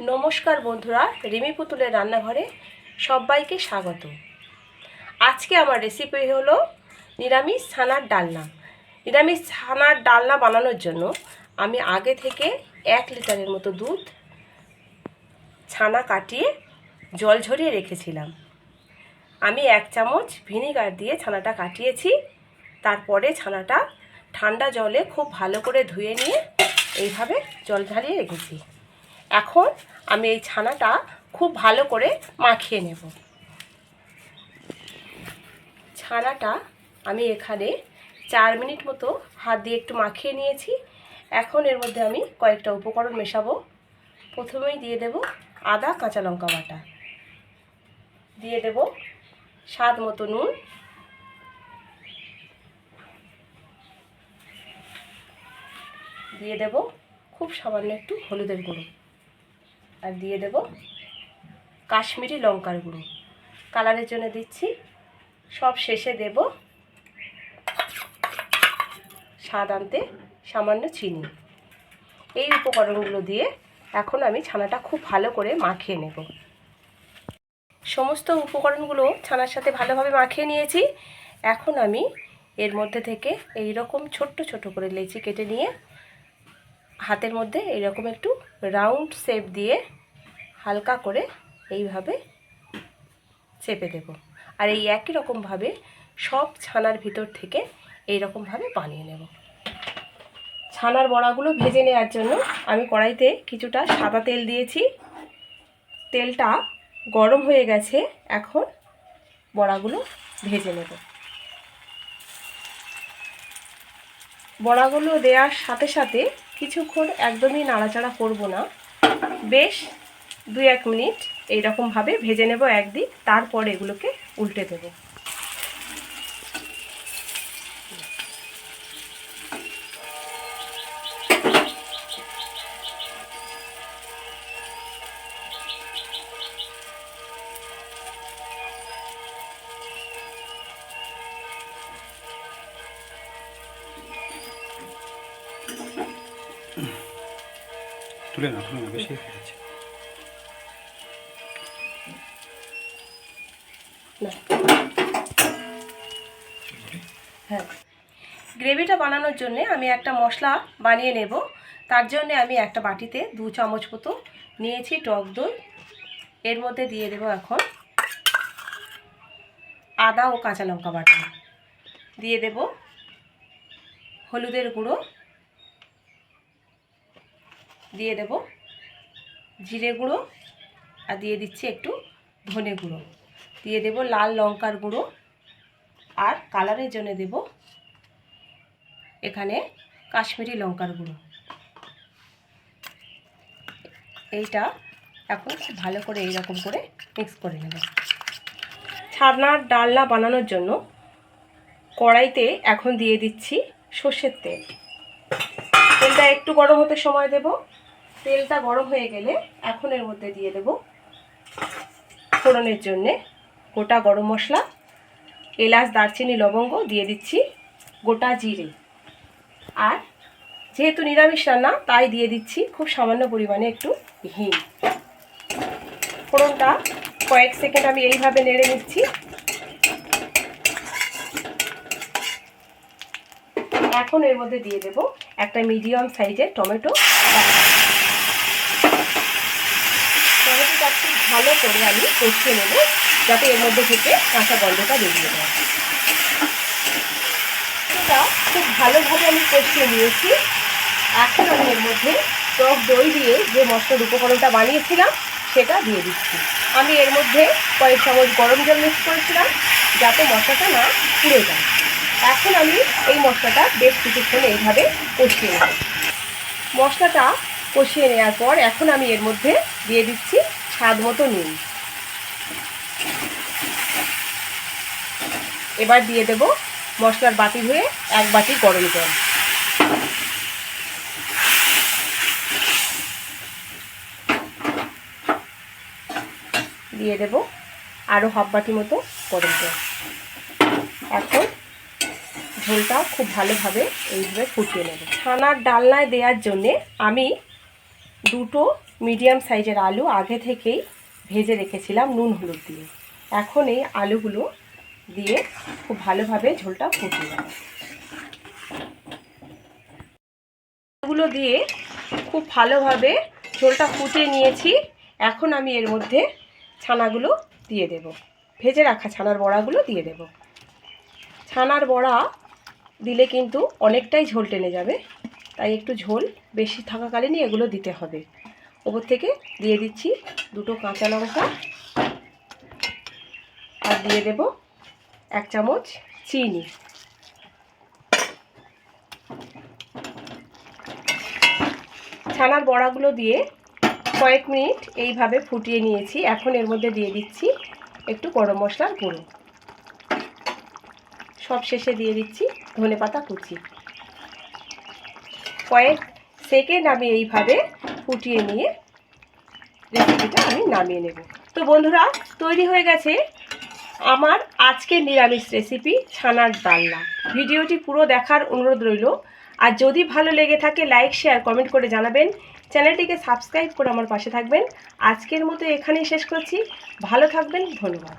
नमस्कार बंधुरा रिमी पुतुलेर रान्नाघरे सबाइके स्वागत। आज के आमार रेसिपि हलो निरामिष छानार डालना। निरामिष छानार डालना बानानोर जोन्नो आमी आगे थेके 1 लिटारेर मतो दूध छाना काटिए जल झरिए रेखेछिलाम। आमी 1 चामच भिनेगार दिए छानाटा काटिएछि। तारपरे छानाटा ठांडा जले खूब भालो करे धुए निये एइभावे जल झारिए रेखेछि। এখন আমি এই ছানাটা খুব ভালো করে মাখিয়ে নেব। ছানাটা আমি এখানে 4 মিনিট মতো হাত দিয়ে একটু মাখিয়ে নিয়েছি। এখন এর মধ্যে আমি কয়েকটা উপকরণ মেশাবো। প্রথমেই দিয়ে দেব আদা কাঁচা লঙ্কা বাটা, দিয়ে দেব স্বাদ মতো নুন, দিয়ে দেব খুব সামান্য একটু হলুদের গুঁড়ো, আর দিয়ে দেব কাশ্মীরি লঙ্কার গুঁড়ো, কালারের জন্য দিচ্ছি। সব শেষে দেব স্বাদ আনতে সামান্য চিনি। এই উপকরণগুলো দিয়ে এখন আমি ছানাটা খুব ভালো করে মাখিয়ে নেব। সমস্ত উপকরণগুলো ছানার সাথে ভালোভাবে মাখিয়ে নিয়েছি। এখন আমি এর মধ্যে থেকে এই রকম ছোট্ট ছোট করে লেচি কেটে নিয়ে হাতের মধ্যে এইরকম একটু রাউন্ড শেপ দিয়ে হালকা করে এইভাবে চেপে দেব। আর এই একই রকমভাবে সব ছানার ভিতর থেকে এই রকমভাবে বানিয়ে নেব। ছানার বড়াগুলো ভেজে নেওয়ার জন্য আমি কড়াইতে কিছুটা সাদা তেল দিয়েছি। তেলটা গরম হয়ে গেছে। এখন বড়াগুলো ভেজে নেব। বড়াগুলো দেওয়ার সাথে সাথে কিছুক্ষণ একদমই নাড়াচাড়া করব না, বেশ 2-1 মিনিট এইরকমভাবে ভেজে নেব একদিক, তারপর এগুলোকে উল্টে দেব। তুলে না বেশি হয়ে গেছে। হ্যাঁ, গ্রেভিটা বানানোর জন্য আমি একটা মশলা বানিয়ে নেব। তার জন্য আমি একটা বাটিতে 2 চামচ মতো নিয়েছি টক দই। এর মধ্যে দিয়ে দেব এখন আদা ও কাঁচা লঙ্কা বাটা, দিয়ে দেব হলুদের গুঁড়ো, দিয়ে দেব জিরে গুঁড়ো, আর দিয়ে দিচ্ছি একটু ধনে গুঁড়ো, দিয়ে দেব লাল লঙ্কার গুঁড়ো, আর কালারের জন্য দেব এখানে কাশ্মীরি লঙ্কার গুঁড়ো। এইটা এখন খুব ভালো করে এইরকম করে মিক্স করে নেব। ছানার ডালনা বানানোর জন্য কড়াইতে এখন দিয়ে দিচ্ছি সর্ষের তেল। তেলটা একটু গরম হতে সময় দেব। তেলটা গরম হয়ে গেলে এখন এর মধ্যে দিয়ে দেব ফোড়নের জন্যে গোটা গরম মশলা, এলাচ দারচিনি লবঙ্গ, দিয়ে দিচ্ছি গোটা জিরে, আর যেহেতু নিরামিষ রান্না তাই দিয়ে দিচ্ছি খুব সামান্য পরিমাণে একটু হিং। ফোড়নটা কয়েক সেকেন্ড আমি এইভাবে নেড়ে নিচ্ছি। এখন এর মধ্যে দিয়ে দেব একটা মিডিয়াম সাইজের টমেটো। টমেটোটা খুব ভালো করে আমি কষিয়ে নেব যাতে এর মধ্যে থেকে কাঁচা গন্ধটা বেরিয়ে যায়। এটা খুব ভালোভাবে আমি কষিয়ে নিয়েছি। এখন আমি এর মধ্যে টক দই দিয়ে যে মশলার উপকরণটা বানিয়েছিলাম সেটা দিয়ে দিচ্ছি। আমি এর মধ্যে কয়েক চামচ গরম জল মিক্স করেছিলাম যাতে মশলাটা না পুড়ে যায়। এখন আমি এই মশলাটা বেশ কিছুক্ষণ এইভাবে কষিয়ে নেব। মশলাটা কষিয়ে নেওয়ার পর এখন আমি এর মধ্যে দিয়ে দিচ্ছি স্বাদ মতো নুন। এবার দিয়ে দেব মশলার বাটি ধুয়ে 1 বাটি গরম জল। দিয়ে দেব আরও 1/2 বাটি মতো গরম জল। এখন ঝোলটা খুব ভালোভাবে এইভাবে ফুটিয়ে নেব। ছানার ডালনায় দেওয়ার জন্যে আমি দুটো মিডিয়াম সাইজের আলু আগে থেকেই ভেজে রেখেছিলাম নুন হলুদ দিয়ে। এখন এই আলুগুলো দিয়ে খুব ভালোভাবে ঝোলটা ফুটিয়ে নেব। আলুগুলো দিয়ে খুব ভালোভাবে ঝোলটা ফুটিয়ে নিয়েছি। এখন আমি এর মধ্যে ছানাগুলো দিয়ে দেব, ভেজে রাখা ছানার বড়াগুলো দিয়ে দেব। ছানার বড়া দিলে কিন্তু অনেকটাই ঝোল টেনে যাবে, তাই একটু ঝোল বেশি থাকাকালীনই এগুলো দিতে হবে। ওপর থেকে দিয়ে দিচ্ছি দুটো কাঁচা লঙ্কা, আর দিয়ে দেব 1 চামচ চিনি। ছানার বড়াগুলো দিয়ে কয়েক মিনিট এইভাবে ফুটিয়ে নিয়েছি। এখন এর মধ্যে দিয়ে দিচ্ছি একটু গরম মশলার গুঁড়ো, সব শেষে দিয়ে দিচ্ছি ধনেপাতা কুচি। কয়েক সেকেন্ড আমি এইভাবে ফুটিয়ে নিয়ে রেসিপিটা আমি নামিয়ে নেব। তো বন্ধুরা, তৈরি হয়ে গেছে আমার আজকের নিরামিষ রেসিপি ছানার ডালনা। ভিডিওটি পুরো দেখার অনুরোধ রইল। আর যদি ভালো লেগে থাকে লাইক শেয়ার কমেন্ট করে জানাবেন। চ্যানেলটিকে সাবস্ক্রাইব করে আমার পাশে থাকবেন। আজকের মতো এখানেই শেষ করছি। ভালো থাকবেন, ধন্যবাদ।